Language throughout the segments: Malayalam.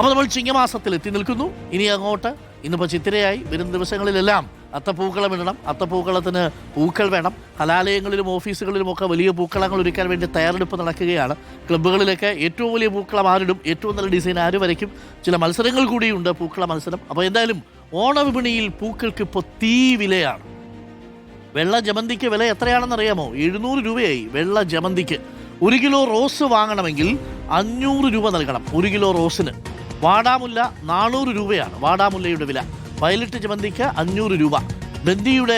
അപ്പോൾ നമ്മൾ ചിങ്ങമാസത്തിൽ എത്തി നിൽക്കുന്നു. ഇനി അങ്ങോട്ട് ഇന്നിപ്പോൾ ചിത്തിരയായി വരുന്ന ദിവസങ്ങളിലെല്ലാം അത്തപ്പൂക്കളം ഇടണം. അത്തപ്പൂക്കളത്തിന് പൂക്കൾ വേണം. കലാലയങ്ങളിലും ഓഫീസുകളിലുമൊക്കെ വലിയ പൂക്കളങ്ങൾ ഒരുക്കാൻ വേണ്ടി തയ്യാറെടുപ്പ് നടക്കുകയാണ്. ക്ലബ്ബുകളിലൊക്കെ ഏറ്റവും വലിയ പൂക്കളം ആരിടും, ഏറ്റവും നല്ല ഡിസൈൻ ആര് വരയ്ക്കും, ചില മത്സരങ്ങൾ കൂടിയുണ്ട്, പൂക്കള മത്സരം. അപ്പോൾ എന്തായാലും ഓണവിപണിയിൽ പൂക്കൾക്ക് ഇപ്പോൾ തീ വിലയാണ്. വെള്ള ജമന്തിക്ക് വില എത്രയാണെന്നറിയാമോ? 700 രൂപയായി വെള്ള ജമന്തിക്ക്. 1 കിലോ റോസ് വാങ്ങണമെങ്കിൽ 500 രൂപ നൽകണം 1 കിലോ റോസിന്. വാടാമുല്ല 400 രൂപയാണ് വാടാമുല്ലയുടെ വില. വയലറ്റ് ജമന്തിക്ക് 500 രൂപ. ബന്ദിയുടെ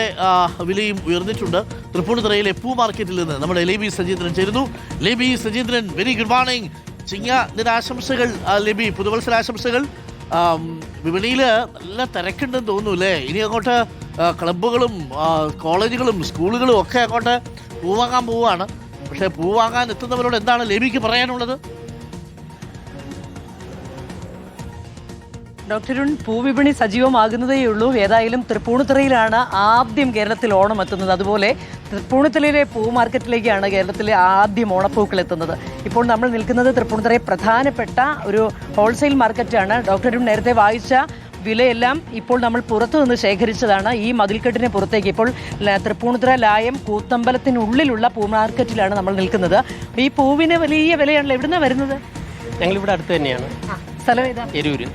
വിലയും ഉയർന്നിട്ടുണ്ട്. തൃപ്പൂണിത്തുറയിലെ പൂ മാർക്കറ്റിൽ നിന്ന് നമ്മുടെ ലേബി സജീന്ദ്രൻ ചേരുന്നു. ലേബി സജീന്ദ്രൻ, വെരി ഗുഡ് മോർണിംഗ്. ചിങ്ങദിനാശംസകൾ ലേബി, പുതുവത്സരാശംസകൾ. വിപണിയിൽ നല്ല തിരക്കുണ്ടെന്ന് തോന്നുന്നു അല്ലേ? ഇനി അങ്ങോട്ട് ക്ലബ്ബുകളും കോളേജുകളും സ്കൂളുകളും ഒക്കെ അങ്ങോട്ട് പൂ വാങ്ങാൻ പോവുകയാണ്. പക്ഷേ പൂ വാങ്ങാൻ എത്തുന്നവരോട് എന്താണ് ലേബിക്ക് പറയാനുള്ളത്? ഡോക്ടർ അരുൺ, പൂവിപണി സജീവമാകുന്നതേയുള്ളൂ. ഏതായാലും തൃപ്പൂണിത്തുറയിലാണ് ആദ്യം കേരളത്തിൽ ഓണം എത്തുന്നത്. അതുപോലെ തൃപ്പൂണിത്തുറയിലെ പൂ മാർക്കറ്റിലേക്കാണ് കേരളത്തിലെ ആദ്യം ഓണപ്പൂക്കൾ എത്തുന്നത്. ഇപ്പോൾ നമ്മൾ നിൽക്കുന്നത് തൃപ്പൂണിത്തുറയെ പ്രധാനപ്പെട്ട ഒരു ഹോൾസെയിൽ മാർക്കറ്റാണ്. ഡോക്ടർ അരുൺ നേരത്തെ വായിച്ച വിലയെല്ലാം ഇപ്പോൾ നമ്മൾ പുറത്തു നിന്ന് ശേഖരിച്ചതാണ്. ഈ മതിൽക്കെട്ടിന് പുറത്തേക്ക് ഇപ്പോൾ തൃപ്പൂണിത്തുറ ലായം കൂത്തമ്പലത്തിനുള്ളിലുള്ള പൂ മാർക്കറ്റിലാണ് നമ്മൾ നിൽക്കുന്നത്. ഈ പൂവിന് വലിയ വിലയാണല്ലോ. എവിടുന്നാണ് വരുന്നത്? ഞങ്ങളിവിടെ അടുത്ത് തന്നെയാണ്. സ്ഥലം ഏതാ? എരൂര്.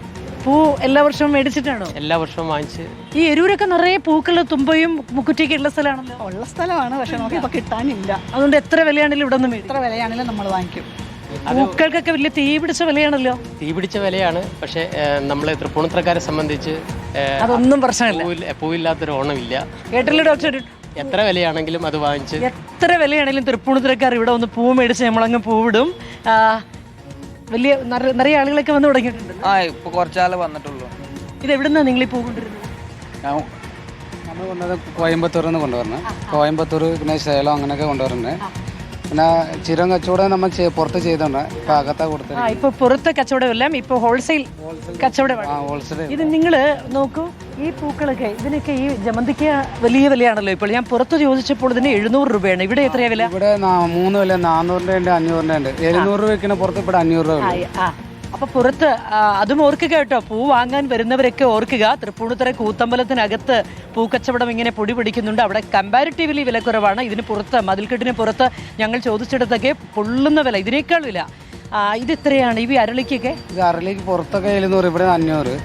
പൂ എല്ലാ വർഷവും മേടിച്ചിട്ടാണോ? എല്ലാ വർഷവും വാങ്ങിച്ച്. ഈ എരൂരൊക്കെ നിറയെ പൂക്കള് തുമ്പയും മുക്കുറ്റിയൊക്കെ ഉള്ള സ്ഥലമാണല്ലോ. ഉള്ള സ്ഥലമാണ്, പക്ഷെ നമുക്ക് ഇപ്പൊ കിട്ടാനില്ല. അതുകൊണ്ട് എത്ര വിലയാണെങ്കിലും ഇവിടെ നിന്ന് എത്ര വിലയാണെങ്കിലും നമ്മൾ വാങ്ങിക്കും. പൂക്കൾക്കൊക്കെ വലിയ തീ പിടിച്ച വിലയാണല്ലോ. തീ പിടിച്ച വിലയാണ്. പക്ഷെ നമ്മളെ തൃപ്പൂണിത്തുറക്കാരെ സംബന്ധിച്ച് അതൊന്നും പ്രശ്നമില്ല. പൂവില്ലാത്തൊരു ഓണമില്ല. കേട്ടില്ല ഡോക്ടർ? എത്ര വിലയാണെങ്കിലും അത് വാങ്ങിച്ച്, എത്ര വിലയാണെങ്കിലും തൃപ്പൂണിത്തുറക്കാർ ഇവിടെ ഒന്ന് പൂ മേടിച്ച് നമ്മളങ്ങ് പൂവിടും. വലിയ നിറയെ ആളുകളൊക്കെ വന്ന് തുടങ്ങിയിട്ടുണ്ട്. ഇപ്പൊ കുറച്ചാൾ വന്നിട്ടുള്ളൂ. ഇത് എവിടുന്നാ നിങ്ങൾ ഈ പൂ കൊണ്ടുവരുന്നത്? നമ്മൾ കൊണ്ടുവന്നത് കോയമ്പത്തൂരിൽ നിന്ന് കൊണ്ടുവരണം. കോയമ്പത്തൂർ പിന്നെ സേലം അങ്ങനെയൊക്കെ കൊണ്ടുവരുന്നത്. പിന്നെ ചിരം കച്ചവടം നമ്മൾ പുറത്ത് ചെയ്തോണ്ട് ഇപ്പൊ അകത്താ കൊടുത്തത്. ഇപ്പൊ പുറത്തെ കച്ചവടമെല്ലാം ഇപ്പൊ ഹോൾസെയിൽ കച്ചവടമാണ്. ഇത് നിങ്ങള് നോക്കൂ, ഈ പൂക്കളൊക്കെ ഇതിനൊക്കെ ഈ ജമന്തിക്ക് വലിയ വിലയാണല്ലോ. ഇപ്പോൾ ഞാൻ പുറത്ത് ചോദിച്ചപ്പോൾ ഇതിന് 700 രൂപയാണ്. ഇവിടെ എത്രയാ വില? ഇവിടെ 3 വില, 400 ഉണ്ട്, 500 ഉണ്ട്. 700 രൂപയ്ക്കാണ് പുറത്ത്, ഇവിടെ 500 രൂപ. അപ്പൊ പുറത്ത് അതും ഓർക്കുക കേട്ടോ. പൂ വാങ്ങാൻ വരുന്നവരൊക്കെ ഓർക്കുക, തൃപ്പൂണിത്തുറ കൂത്തമ്പലത്തിനകത്ത് പൂക്കച്ചവടം ഇങ്ങനെ പൊടി പിടിക്കുന്നുണ്ട്. അവിടെ കമ്പാരിറ്റീവ്ലി വില കുറവാണ്. ഇതിന് പുറത്ത്, മതിൽക്കെട്ടിന് പുറത്ത് ഞങ്ങൾ ചോദിച്ചിടത്തൊക്കെ പൊള്ളുന്ന വില, ഇതിനേക്കാൾ വില. ഇത് എത്രയാണ് ഈ അരളിക്കൊക്കെ? ഇത് അരളിക്ക് പുറത്തൊക്കെ 700, ഇവിടെ 500.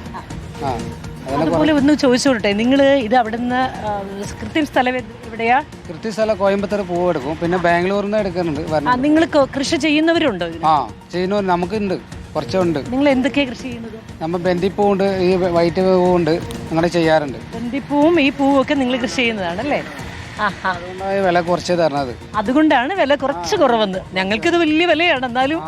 അതുപോലെ ഒന്ന് ചോദിച്ചോട്ടെ, നിങ്ങൾ ഇത് അവിടുന്ന് കൃത്യം സ്ഥലം എവിടെയാ? കൃത്യസ്ഥലം കോയമ്പത്തൂർ പൂവ് എടുക്കും. പിന്നെ ബാംഗ്ലൂരിൽ നിന്ന് എടുക്കുന്നുണ്ട്. നിങ്ങൾ കൃഷി ചെയ്യുന്നവരുണ്ടോ? ചെയ്യുന്നവർ നമുക്കുണ്ട്, കുറച്ചുണ്ട്. നിങ്ങൾ എന്തൊക്കെയാ കൃഷി ചെയ്യുന്നത്? നമ്മൾ ബന്ദിപ്പൂവുണ്ട്, ഈ വൈറ്റ് പൂവുണ്ട്, അങ്ങനെ ചെയ്യാറുണ്ട്. ബന്ദിപ്പൂവും ഈ പൂവും ഒക്കെ നിങ്ങൾ കൃഷി ചെയ്യുന്നതാണ് അല്ലേ? അതുകൊണ്ടാണ് വില കുറച്ച് തരണത്. അതുകൊണ്ടാണ് വില കുറച്ച് കുറവെന്ന്. ഞങ്ങൾക്കിത് വലിയ വിലയാണ്. എന്നാലും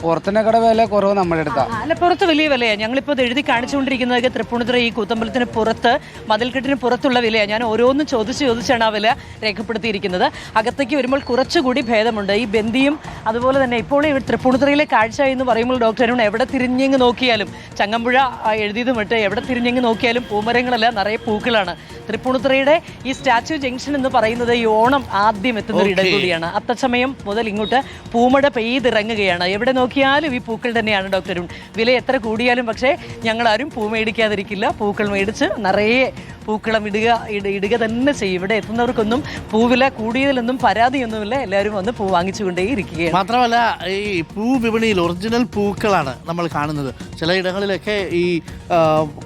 പുറത്തിനേക്കടെ വില കുറവ് നമ്മുടെ അടുത്താ. അല്ല, പുറത്ത് വലിയ വിലയാണ്. ഞങ്ങളിപ്പോൾ ഇത് എഴുതി കാണിച്ചുകൊണ്ടിരിക്കുന്നതൊക്കെ തൃപ്പൂണിത്തുറ ഈ കൂത്തമ്പലത്തിന് പുറത്ത്, മതിൽക്കെട്ടിന് പുറത്തുള്ള വിലയാണ്. ഞാൻ ഓരോന്നും ചോദിച്ചാണ് ആ വില രേഖപ്പെടുത്തിയിരിക്കുന്നത്. അകത്തേക്ക് വരുമ്പോൾ കുറച്ചുകൂടി ഭേദമുണ്ട്. ഈ ബന്ദിയും അതുപോലെ തന്നെ ഇപ്പോൾ ഈ തൃപ്പൂണിത്തുറയിലെ കാഴ്ച എന്ന് പറയുമ്പോൾ ഡോക്ടർ അരുൺ, എവിടെ തിരിഞ്ഞെങ്ങ് നോക്കിയാലും, ചങ്ങമ്പുഴ എഴുതിയതും വിട്ട് എവിടെ തിരിഞ്ഞെങ്ങ് നോക്കിയാലും പൂമരങ്ങളല്ല, നിറയെ പൂക്കളാണ്. തൃപ്പൂണിത്തുറയുടെ ഈ സ്റ്റാച്യു ജംഗ്ഷൻ എന്ന് പറയുന്നത് ഈ ഓണം ആദ്യം എത്തുന്ന ഒരു ഇടം കൂടിയാണ്. അത്തച്ചമയം മുതൽ ഇങ്ങോട്ട് പൂമഴ പെയ്തിറങ്ങുകയാണ്. എവിടെ നോക്കിയാലും ഈ പൂക്കൾ തന്നെയാണ് ഡോക്ടർ അരുൺ. വില എത്ര കൂടിയാലും പക്ഷേ ഞങ്ങളാരും പൂ മേടിക്കാതിരിക്കില്ല. പൂക്കൾ മേടിച്ച് നിറയെ പൂക്കളം ഇടുക തന്നെ ചെയ്യും. ഇവിടെ എത്തുന്നവർക്കൊന്നും പൂവില കൂടിയതിലൊന്നും പരാതിയൊന്നുമില്ല. എല്ലാവരും വന്ന് പൂ വാങ്ങിച്ചുകൊണ്ടേ ഇരിക്കുകയാണ്. മാത്രമല്ല, ഈ പൂ വിപണിയിൽ ഒറിജിനൽ പൂക്കളാണ് നമ്മൾ കാണുന്നത്. ചിലയിടങ്ങളിലൊക്കെ ഈ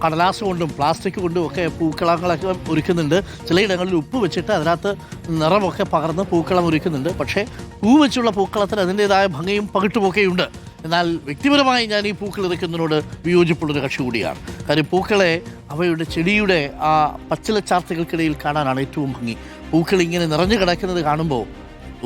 കടലാസ് കൊണ്ടും പ്ലാസ്റ്റിക് കൊണ്ടും ഒക്കെ പൂക്കളങ്ങളൊക്കെ ഒരുക്കുന്നുണ്ട്. ചിലയിടങ്ങളിൽ ഉപ്പ് വെച്ചിട്ട് അതിനകത്ത് നിറമൊക്കെ പകർന്ന് പൂക്കളം ഒരുക്കുന്നുണ്ട്. പക്ഷേ പൂ വെച്ചുള്ള പൂക്കളത്തിന് അതിൻ്റെതായ ഭംഗിയും പകിട്ടുമൊക്കെയുണ്ട്. എന്നാൽ വ്യക്തിപരമായി ഞാൻ ഈ പൂക്കൾ ഇറക്കുന്നതിനോട് വിയോജിപ്പുള്ളൊരു കക്ഷി കൂടിയാണ്. കാര്യം പൂക്കളെ അവയുടെ ചെടിയുടെ ആ പച്ചിലച്ചാർത്തുകൾക്കിടയിൽ കാണാനാണ് ഏറ്റവും ഭംഗി. പൂക്കൾ ഇങ്ങനെ നിറഞ്ഞു കിടക്കുന്നത് കാണുമ്പോൾ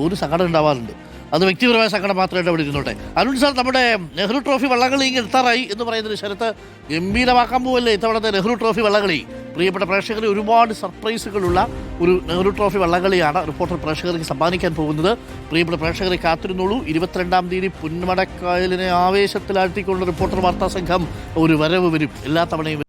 ഒരു സങ്കടം ഉണ്ടാവാറുണ്ട്. അത് വ്യക്തിപരമായ സങ്കടം മാത്രമായിട്ട് അവിടെ ഇരുന്നോട്ടെ. അരുൺ സാർ, നമ്മുടെ നെഹ്റു ട്രോഫി വള്ളംകളി ഇങ്ങനെ എത്താറായി എന്ന് പറയുന്നൊരു ശരത്ത് ഗംഭീരമാക്കാൻ പോവല്ലേ ഇത്തവണത്തെ നെഹ്റു ട്രോഫി വള്ളംകളി? പ്രിയപ്പെട്ട പ്രേക്ഷകരെ, ഒരുപാട് സർപ്രൈസുകളുള്ള ഒരു നെഹ്റു ട്രോഫി വള്ളംകളിയാണ് റിപ്പോർട്ടർ പ്രേക്ഷകർക്ക് സമ്മാനിക്കാൻ പോകുന്നത്. പ്രിയപ്പെട്ട പ്രേക്ഷകരെ കാത്തിരുന്നോളൂ. 22-ാം തീയതി പുന്നമടക്കായലിനെ ആവേശത്തിലാഴ്ത്തിക്കൊണ്ട് റിപ്പോർട്ടർ വാർത്താ സംഘം ഒരു വരവ് വരും. എല്ലാ തവണയും